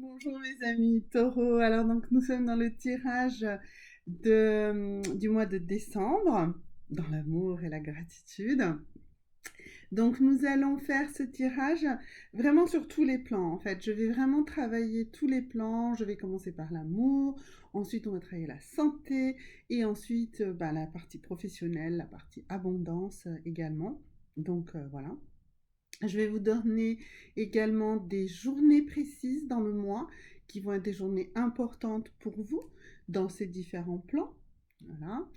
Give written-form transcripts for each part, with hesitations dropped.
Bonjour mes amis taureaux, alors donc nous sommes dans le tirage du mois de décembre, dans l'amour et la gratitude. Donc nous allons faire ce tirage vraiment sur tous les plans en fait. Je vais vraiment travailler tous les plans, je vais commencer par l'amour, ensuite on va travailler la santé et ensuite la partie professionnelle, la partie abondance également. Donc voilà. Je vais vous donner également des journées précises dans le mois qui vont être des journées importantes pour vous dans ces différents plans. Voilà.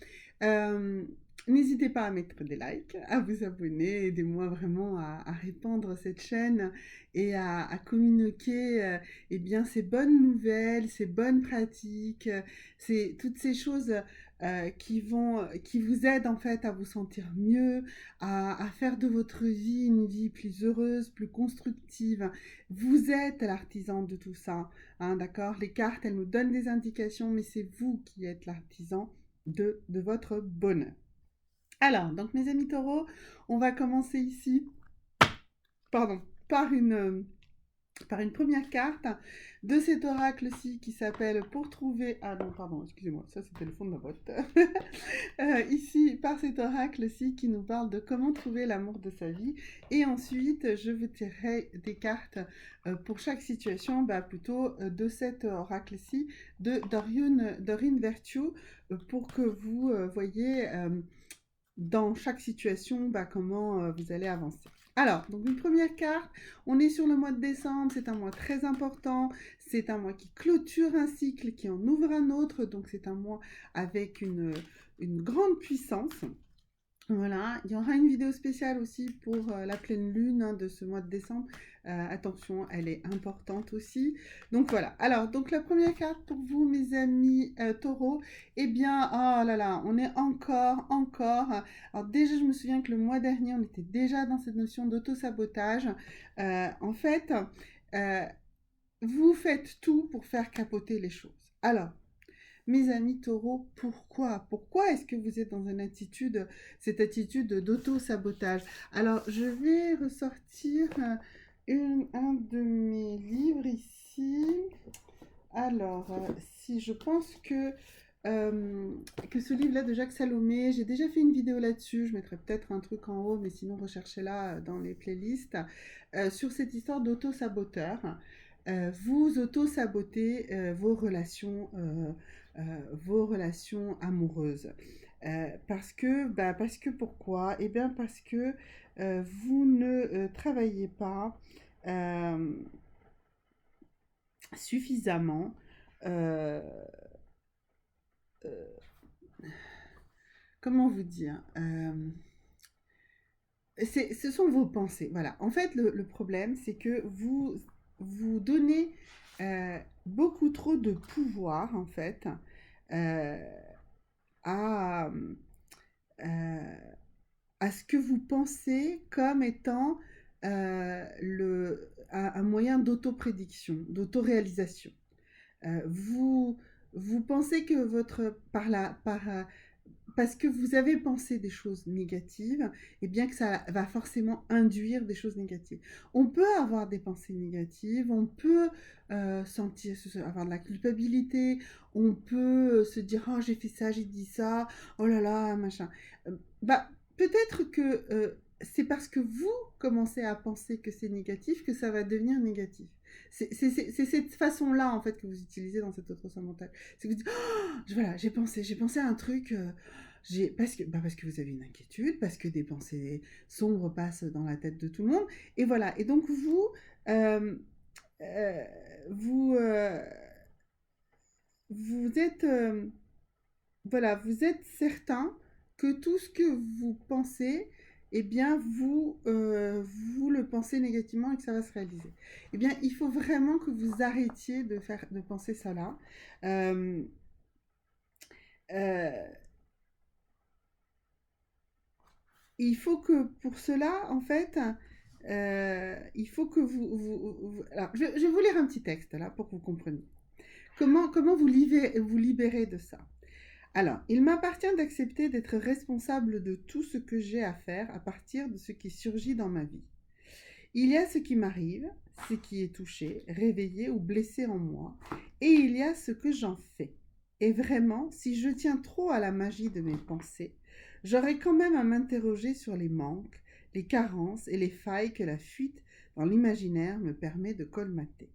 Euh, N'hésitez pas à mettre des likes, à vous abonner, aidez-moi vraiment à répandre cette chaîne et à communiquer eh bien, ces bonnes nouvelles, ces bonnes pratiques, toutes ces choses qui vous aident en fait à vous sentir mieux, à faire de votre vie une vie plus heureuse, plus constructive. Vous êtes l'artisan de tout ça, hein, d'accord? Les cartes, elles nous donnent des indications, mais c'est vous qui êtes l'artisan de votre bonheur. Alors, donc mes amis taureaux, on va commencer ici, pardon, par une première carte de cet oracle-ci qui s'appelle Pour trouver... Ah non, pardon, excusez-moi, ça c'était le fond de ma boîte. Ici, par cet oracle-ci qui nous parle de comment trouver l'amour de sa vie. Et ensuite, je vous tirerai des cartes pour chaque situation, plutôt de cet oracle-ci, de Doreen Virtue, pour que vous voyez dans chaque situation comment vous allez avancer. Alors, donc une première carte, on est sur le mois de décembre, c'est un mois très important, c'est un mois qui clôture un cycle, qui en ouvre un autre, donc c'est un mois avec une grande puissance. Voilà, il y aura une vidéo spéciale aussi pour la pleine lune de ce mois de décembre. Attention, elle est importante aussi. Donc voilà. Alors, donc la première carte pour vous, mes amis taureaux, eh bien, oh là là, on est encore. Alors déjà, je me souviens que le mois dernier, on était déjà dans cette notion d'auto-sabotage. En fait, euh, vous faites tout pour faire capoter les choses. Alors, mes amis taureaux, pourquoi? Pourquoi est-ce que vous êtes dans cette attitude d'auto-sabotage? Alors, je vais ressortir un de mes livres ici. Alors, si je pense que ce livre-là de Jacques Salomé, j'ai déjà fait une vidéo là-dessus, je mettrai peut-être un truc en haut, mais sinon recherchez-la dans les playlists, sur cette histoire d'auto-saboteur. Vous auto-sabotez vos relations amoureuses. Parce que pourquoi? Eh bien parce que vous ne travaillez pas euh, suffisamment euh, euh, comment vous dire ce sont vos pensées. Voilà. En fait, le problème, c'est que vous donnez beaucoup trop de pouvoir, en fait, euh, à, euh, à ce que vous pensez comme étant un moyen d'autoprédiction, d'autoréalisation. Vous, vous pensez que parce que vous avez pensé des choses négatives, et bien que ça va forcément induire des choses négatives. On peut avoir des pensées négatives, on peut avoir de la culpabilité, on peut se dire oh j'ai fait ça, j'ai dit ça, oh là là machin. Peut-être que c'est parce que vous commencez à penser que c'est négatif que ça va devenir négatif. C'est cette façon-là en fait que vous utilisez dans cette autre mental. C'est que vous dites voilà, j'ai pensé à un truc, parce que vous avez une inquiétude, parce que des pensées sombres passent dans la tête de tout le monde, et voilà. Et donc euh, euh, vous, vous êtes, voilà, vous êtes certain que tout ce que vous pensez, eh bien, vous le pensez négativement et que ça va se réaliser. Eh bien, il faut vraiment que vous arrêtiez de penser ça là. Euh, euh, il faut que pour cela, en fait, il faut que alors, je vais vous lire un petit texte là pour que vous compreniez. Comment vous libérer de ça? Alors, il m'appartient d'accepter d'être responsable de tout ce que j'ai à faire à partir de ce qui surgit dans ma vie. Il y a ce qui m'arrive, ce qui est touché, réveillé ou blessé en moi, et il y a ce que j'en fais. Et vraiment, si je tiens trop à la magie de mes pensées, j'aurai quand même à m'interroger sur les manques, les carences et les failles que la fuite dans l'imaginaire me permet de colmater.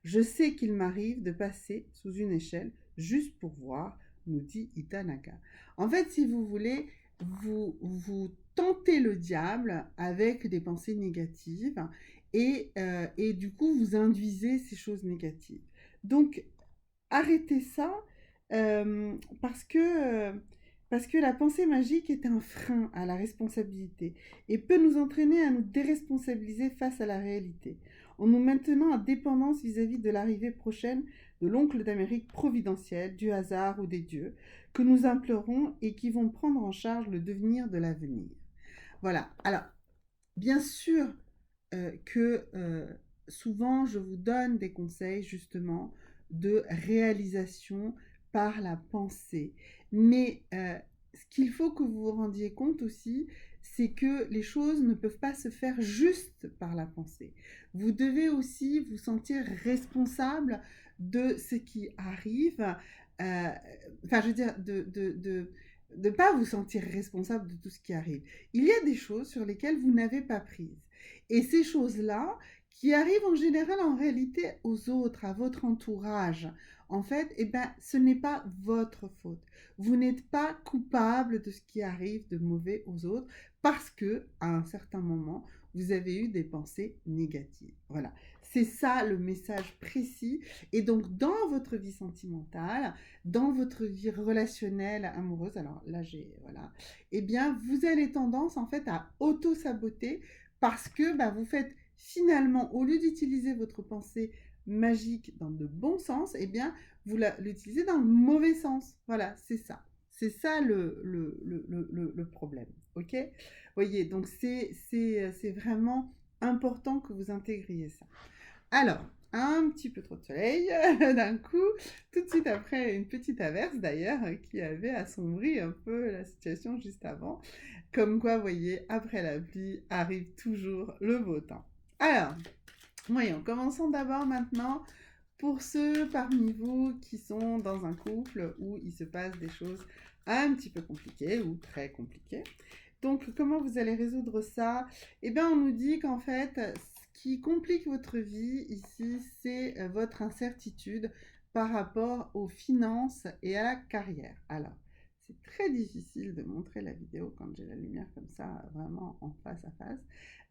Je sais qu'il m'arrive de passer sous une échelle juste pour voir, nous dit Itanaga. En fait, si vous voulez, vous tentez le diable avec des pensées négatives et du coup, vous induisez ces choses négatives. Donc, arrêtez ça euh, parce que, euh, parce que la pensée magique est un frein à la responsabilité et peut nous entraîner à nous déresponsabiliser face à la réalité, en nous maintenant en dépendance vis-à-vis de l'arrivée prochaine de l'oncle d'Amérique providentiel, du hasard ou des dieux, que nous implorons et qui vont prendre en charge le devenir de l'avenir. Voilà. Alors, bien sûr que souvent je vous donne des conseils justement de réalisation par la pensée. Mais ce qu'il faut que vous vous rendiez compte aussi, c'est que les choses ne peuvent pas se faire juste par la pensée. Vous devez aussi vous sentir responsable de ce qui arrive. Enfin, je veux dire, de ne pas vous sentir responsable de tout ce qui arrive. Il y a des choses sur lesquelles vous n'avez pas prise. Et ces choses-là, qui arrivent en général en réalité aux autres, à votre entourage, en fait, eh ben, ce n'est pas votre faute. Vous n'êtes pas coupable de ce qui arrive de mauvais aux autres parce que, à un certain moment, vous avez eu des pensées négatives. Voilà. C'est ça le message précis. Et donc, dans votre vie sentimentale, dans votre vie relationnelle, amoureuse, alors là, voilà, eh bien, vous avez tendance, en fait, à auto-saboter parce que bah, vous faites finalement, au lieu d'utiliser votre pensée magique dans de bons sens, eh bien, vous l'utilisez dans le mauvais sens. Voilà, c'est ça. C'est ça le problème. OK? Voyez, donc c'est vraiment important que vous intégriez ça. Alors, un petit peu trop de soleil d'un coup, tout de suite après une petite averse d'ailleurs qui avait assombri un peu la situation juste avant. Comme quoi, vous voyez, après la pluie arrive toujours le beau temps. Alors, voyons, commençons d'abord maintenant pour ceux parmi vous qui sont dans un couple où il se passe des choses un petit peu compliquées ou très compliquées. Donc, comment vous allez résoudre ça? Eh bien, on nous dit qu'en fait, ce qui complique votre vie ici, c'est votre incertitude par rapport aux finances et à la carrière. Alors, c'est très difficile de montrer la vidéo quand j'ai la lumière comme ça, vraiment en face à face.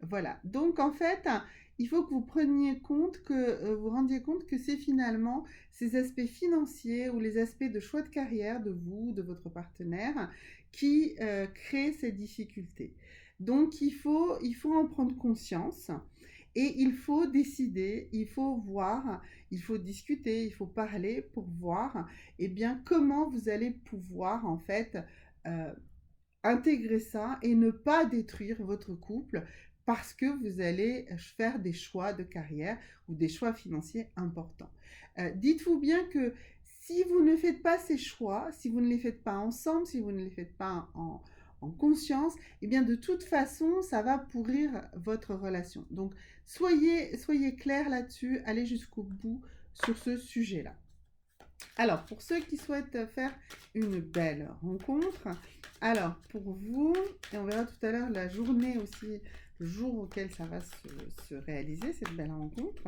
Voilà. Donc, en fait, il faut que vous preniez compte, que vous rendiez compte que c'est finalement ces aspects financiers ou les aspects de choix de carrière de vous, de votre partenaire, qui créent ces difficultés. Donc, il faut en prendre conscience et il faut décider, il faut voir, il faut discuter, il faut parler pour voir eh bien, comment vous allez pouvoir en fait euh, intégrer ça et ne pas détruire votre couple parce que vous allez faire des choix de carrière ou des choix financiers importants. Dites-vous bien que si vous ne faites pas ces choix, si vous ne les faites pas ensemble, si vous ne les faites pas en conscience, eh bien de toute façon, ça va pourrir votre relation. Donc, soyez clair là-dessus, allez jusqu'au bout sur ce sujet-là. Alors, pour ceux qui souhaitent faire une belle rencontre, alors pour vous, et on verra tout à l'heure la journée aussi, le jour auquel ça va se réaliser, cette belle rencontre.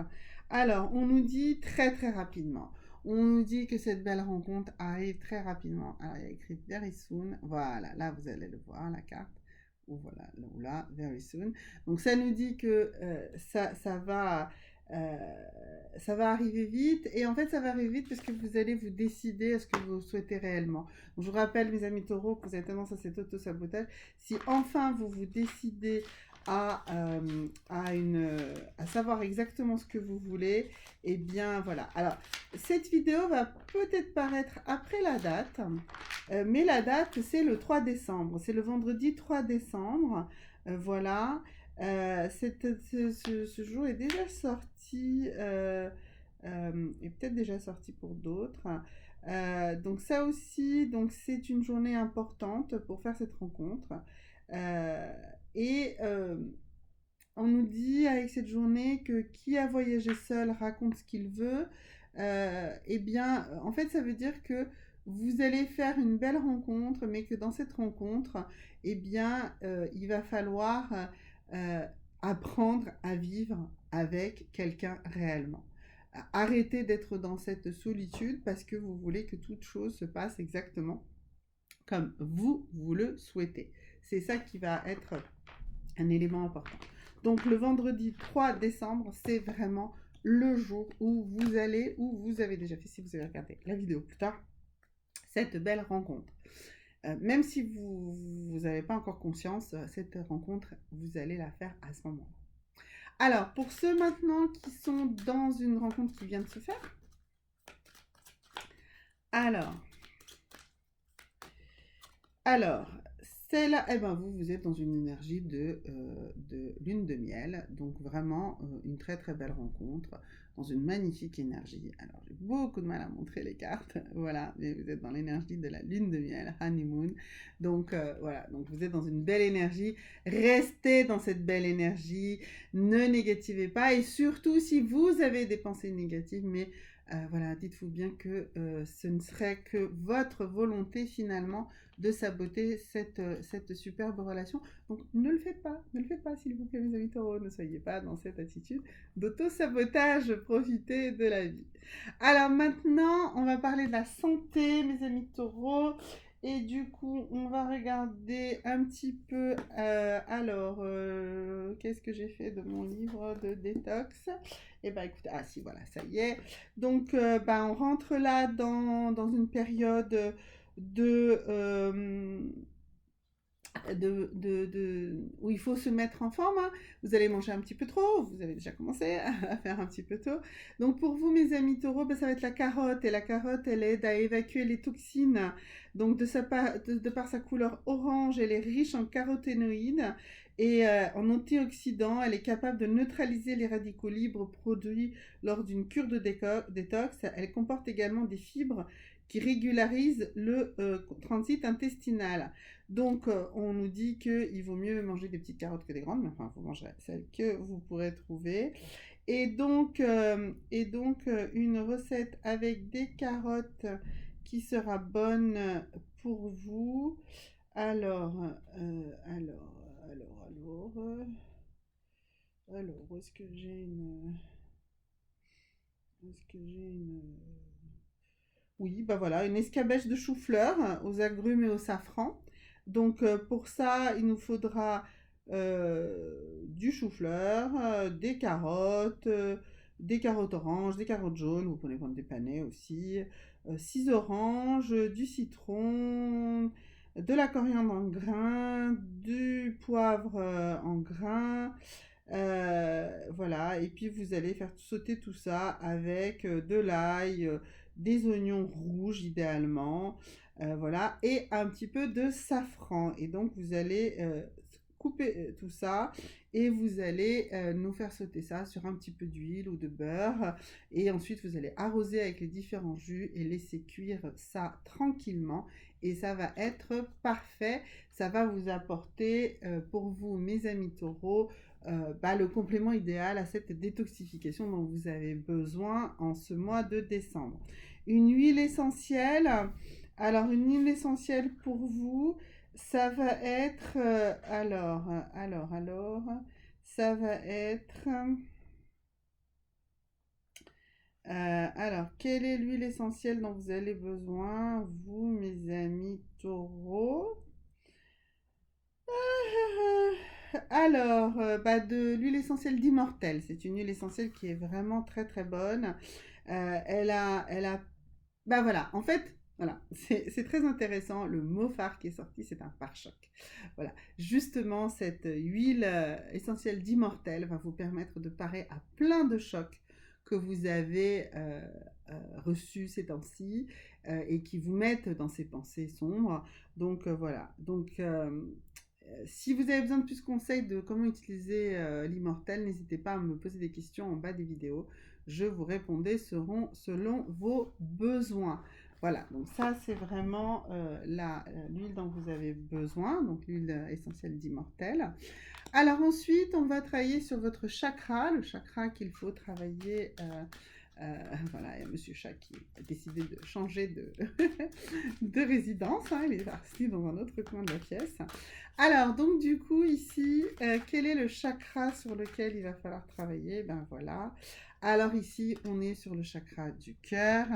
Alors, on nous dit très très rapidement. On nous dit que cette belle rencontre arrive très rapidement. Alors, il y a écrit very soon. Voilà, là vous allez le voir, la carte. Ou voilà, là ou là, very soon. Donc ça nous dit que euh, ça va arriver vite. Et en fait, ça va arriver vite parce que vous allez vous décider à ce que vous souhaitez réellement. Donc, je vous rappelle, mes amis taureaux, que vous avez tendance à cet auto-sabotage. Si enfin vous vous décidez à savoir exactement ce que vous voulez, et bien voilà. Alors, cette vidéo va peut-être paraître après la date, mais la date, c'est le 3 décembre. C'est le vendredi 3 décembre. Voilà. Ce jour est déjà sorti, et peut-être déjà sorti pour d'autres. Donc ça aussi, donc c'est une journée importante pour faire cette rencontre. Euh, et, euh, on nous dit avec cette journée que qui a voyagé seul raconte ce qu'il veut. Eh bien, en fait, ça veut dire que vous allez faire une belle rencontre, mais que dans cette rencontre, eh bien, il va falloir euh, apprendre à vivre avec quelqu'un réellement. Arrêtez d'être dans cette solitude parce que vous voulez que toute chose se passe exactement comme vous le souhaitez. C'est ça qui va être un élément important. Donc le vendredi 3 décembre, c'est vraiment le jour où vous allez, où vous avez déjà fait, si vous avez regardé la vidéo plus tard, cette belle rencontre. Même si vous n'avez pas encore conscience, cette rencontre, vous allez la faire à ce moment-là. Alors, pour ceux maintenant qui sont dans une rencontre qui vient de se faire, alors, celle-là, eh ben vous êtes dans une énergie de lune de miel, donc vraiment une très très belle rencontre, dans une magnifique énergie. Alors j'ai beaucoup de mal à montrer les cartes, voilà, mais vous êtes dans l'énergie de la lune de miel, honeymoon, donc voilà, donc vous êtes dans une belle énergie, restez dans cette belle énergie, ne négativez pas, et surtout si vous avez des pensées négatives, mais voilà, dites-vous bien que ce ne serait que votre volonté finalement de saboter cette superbe relation. Donc ne le faites pas, s'il vous plaît mes amis taureaux, ne soyez pas dans cette attitude d'auto-sabotage, profitez de la vie. Alors maintenant, on va parler de la santé, mes amis taureaux. Et du coup, on va regarder un petit peu, qu'est-ce que j'ai fait de mon livre de détox? Eh bien, écoutez, ah si, voilà, ça y est. Donc, on rentre là dans une période de, où il faut se mettre en forme. Hein. Vous allez manger un petit peu trop, vous avez déjà commencé à faire un petit peu tôt. Donc pour vous, mes amis taureaux, ça va être la carotte. Et la carotte, elle aide à évacuer les toxines. Donc de par sa couleur orange, elle est riche en caroténoïdes. Et en antioxydants, elle est capable de neutraliser les radicaux libres produits lors d'une cure de détox. Elle comporte également des fibres qui régularisent le transit intestinal. Donc, on nous dit qu'il vaut mieux manger des petites carottes que des grandes, mais enfin, vous mangerez celles que vous pourrez trouver. Et donc, une recette avec des carottes qui sera bonne pour vous. Alors, où est-ce que j'ai une... Où est-ce que j'ai une... Oui, bah voilà, une escabèche de chou-fleur aux agrumes et au safran. Donc pour ça, il nous faudra du chou-fleur, des carottes oranges, des carottes jaunes, vous pouvez prendre des panais aussi, 6 oranges, du citron, de la coriandre en grains, du poivre en grains. Voilà, et puis vous allez faire sauter tout ça avec de l'ail, des oignons rouges idéalement, voilà, et un petit peu de safran. Et donc vous allez couper tout ça et vous allez nous faire sauter ça sur un petit peu d'huile ou de beurre. Et ensuite vous allez arroser avec les différents jus et laisser cuire ça tranquillement. Et ça va être parfait. Ça va vous apporter pour vous, mes amis taureaux, le complément idéal à cette détoxification dont vous avez besoin en ce mois de décembre. Une huile essentielle. Alors, une huile essentielle pour vous, ça va être... ça va être... quelle est l'huile essentielle dont vous avez besoin, vous, mes amis taureaux? De l'huile essentielle d'Immortel. C'est une huile essentielle qui est vraiment très très bonne. Voilà, en fait, voilà, c'est très intéressant. Le mot phare qui est sorti, c'est un pare-choc. Voilà, justement, cette huile essentielle d'Immortel va vous permettre de parer à plein de chocs que vous avez reçus ces temps-ci et qui vous mettent dans ces pensées sombres. Donc voilà, donc si vous avez besoin de plus de conseils de comment utiliser l'immortel, n'hésitez pas à me poser des questions en bas des vidéos. Je vous répondrai selon vos besoins. Voilà, donc ça c'est vraiment l'huile dont vous avez besoin, donc l'huile essentielle d'immortel. Alors ensuite, on va travailler sur votre chakra, le chakra qu'il faut travailler. Voilà, il y a Monsieur Chat qui a décidé de changer de résidence, hein, il est parti dans un autre coin de la pièce. Alors, donc du coup, ici, quel est le chakra sur lequel il va falloir travailler? Ben voilà. Alors ici, on est sur le chakra du cœur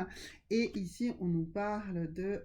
et ici, on nous parle de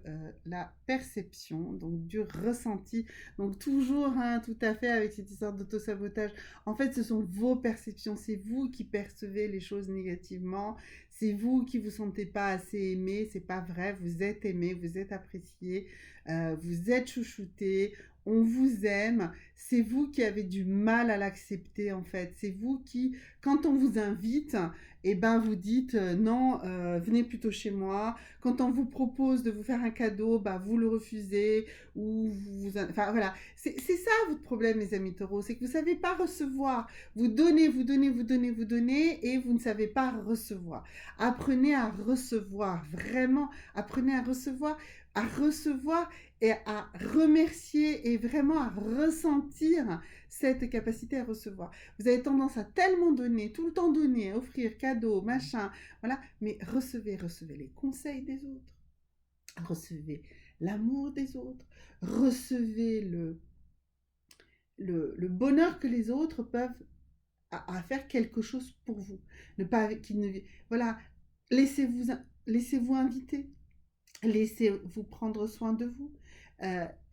la perception, donc du ressenti. Donc toujours, hein, tout à fait avec cette histoire d'auto-sabotage. En fait, ce sont vos perceptions, c'est vous qui percevez les choses négativement, c'est vous qui vous sentez pas assez aimé, c'est pas vrai, vous êtes aimé, vous êtes apprécié, vous êtes chouchouté, on vous aime, c'est vous qui avez du mal à l'accepter en fait, c'est vous qui, quand on vous invite, eh ben vous dites non, venez plutôt chez moi. Quand on vous propose de vous faire un cadeau, bah, vous le refusez, ou enfin voilà, c'est ça votre problème les amis taureaux, c'est que vous ne savez pas recevoir, vous donnez, vous donnez, vous donnez, vous donnez, et vous ne savez pas recevoir. Apprenez à recevoir, vraiment, apprenez à recevoir et à remercier et vraiment à ressentir cette capacité à recevoir. Vous avez tendance à tellement donner, tout le temps donner, à offrir cadeaux, machin, voilà, mais recevez les conseils des autres, recevez l'amour des autres, recevez le bonheur que les autres peuvent à faire quelque chose pour vous. Ne pas, voilà, laissez-vous inviter, laissez-vous prendre soin de vous,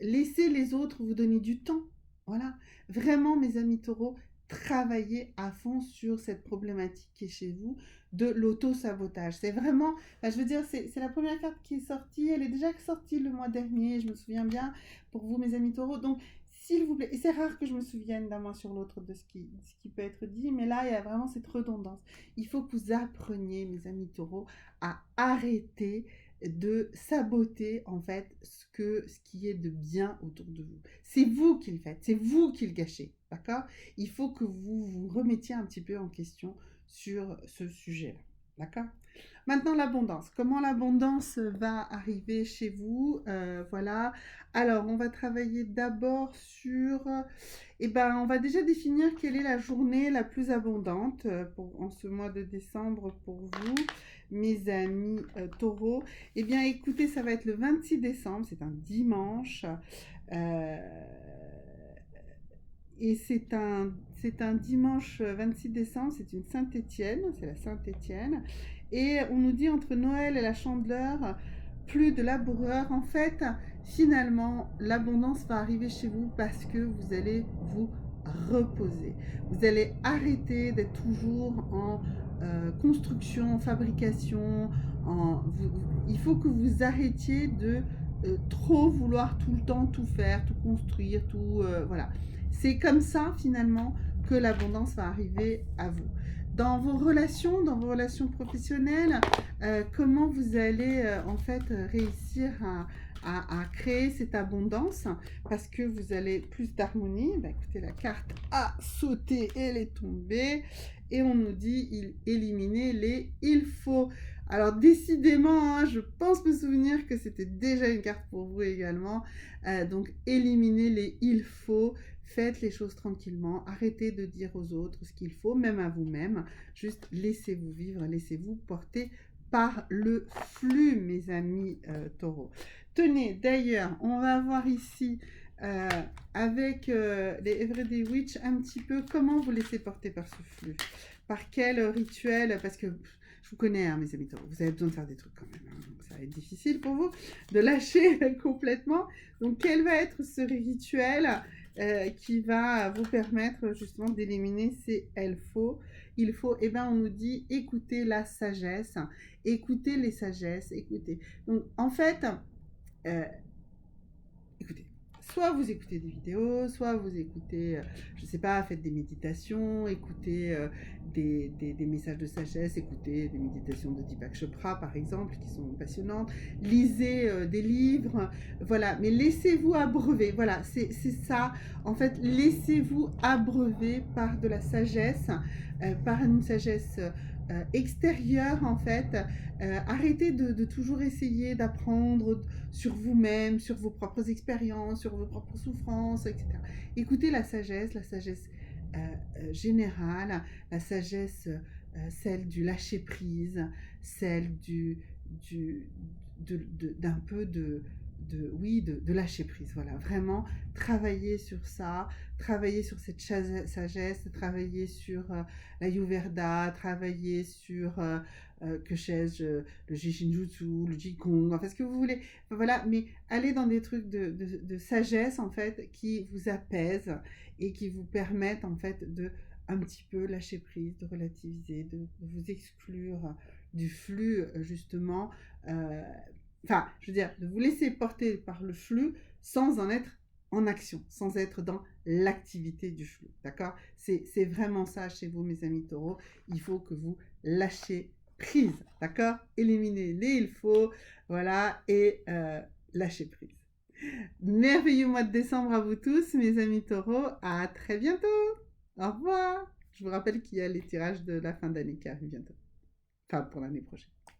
laissez les autres vous donner du temps. Voilà, vraiment mes amis taureaux, travaillez à fond sur cette problématique qui est chez vous de l'auto-sabotage. C'est vraiment, je veux dire, c'est la première carte qui est sortie, elle est déjà sortie le mois dernier, je me souviens bien, pour vous mes amis taureaux. Donc, s'il vous plaît, et c'est rare que je me souvienne d'un mois sur l'autre de ce qui peut être dit, mais là, il y a vraiment cette redondance. Il faut que vous appreniez, mes amis taureaux, à arrêter de saboter en fait ce qui est de bien autour de vous. C'est vous qui le faites, c'est vous qui le gâchez, d'accord? Il faut que vous vous remettiez un petit peu en question sur ce sujet-là, d'accord? Maintenant, l'abondance. Comment l'abondance va arriver chez vous? Voilà. Alors, on va travailler d'abord sur... on va déjà définir quelle est la journée la plus abondante en ce mois de décembre pour vous, mes amis taureaux. Eh bien, écoutez, ça va être le 26 décembre, c'est un dimanche. Et c'est un dimanche 26 décembre, c'est une Saint-Étienne, c'est la Saint-Étienne. Et on nous dit entre Noël et la Chandeleur, plus de laboureurs. En fait, finalement, l'abondance va arriver chez vous parce que vous allez vous reposer. Vous allez arrêter d'être toujours en construction, en fabrication. Il faut que vous arrêtiez de trop vouloir tout le temps tout faire, tout construire, tout... voilà. C'est comme ça, finalement, que l'abondance va arriver à vous. Dans vos relations professionnelles, comment vous allez en fait réussir à créer cette abondance parce que vous allez plus d'harmonie. Écoutez, la carte a sauté, elle est tombée et on nous dit éliminer les il faut. Alors décidément, hein, je pense me souvenir que c'était déjà une carte pour vous également. Donc éliminer les il faut. Faites les choses tranquillement, arrêtez de dire aux autres ce qu'il faut, même à vous-même. Juste laissez-vous vivre, laissez-vous porter par le flux, mes amis taureaux. Tenez, d'ailleurs, on va voir ici avec les Everyday Witch un petit peu comment vous laissez porter par ce flux. Par quel rituel, parce que je vous connais, hein, mes amis taureaux, vous avez besoin de faire des trucs quand même. Hein, donc ça va être difficile pour vous de lâcher complètement. Donc, quel va être ce rituel qui va vous permettre justement d'éliminer ces il faut, et bien on nous dit écoutez la sagesse, écoutez les sagesses, écoutez. Donc en fait, écoutez, soit vous écoutez des vidéos, soit vous écoutez, je sais pas, faites des méditations, écoutez des messages de sagesse, écoutez des méditations de Deepak Chopra par exemple, qui sont passionnantes, lisez des livres, voilà, mais laissez-vous abreuver, voilà, c'est ça, en fait, laissez-vous abreuver par de la sagesse, par une sagesse extérieure en fait. Arrêtez de toujours essayer d'apprendre sur vous-même, sur vos propres expériences, sur vos propres souffrances, etc. Écoutez la sagesse générale, la sagesse celle du lâcher prise, celle du d'un peu oui, de lâcher prise. Voilà, vraiment travailler sur ça, travailler sur cette sagesse, travailler sur l'Ayurveda, travailler sur que sais-je, le Jishinjutsu, le Jigong, enfin ce que vous voulez. Enfin, voilà, mais allez dans des trucs de sagesse en fait qui vous apaisent et qui vous permettent en fait de un petit peu lâcher prise, de relativiser, de vous exclure du flux justement. euh, Enfin, je veux dire, de vous laisser porter par le flux sans en être en action, sans être dans l'activité du flux. D'accord? C'est vraiment ça chez vous, mes amis taureaux. Il faut que vous lâchez prise. D'accord? Éliminez les il faut. Voilà. Et lâchez prise. Merveilleux mois de décembre à vous tous, mes amis taureaux. À très bientôt. Au revoir. Je vous rappelle qu'il y a les tirages de la fin d'année qui arrivent bientôt. Enfin, pour l'année prochaine.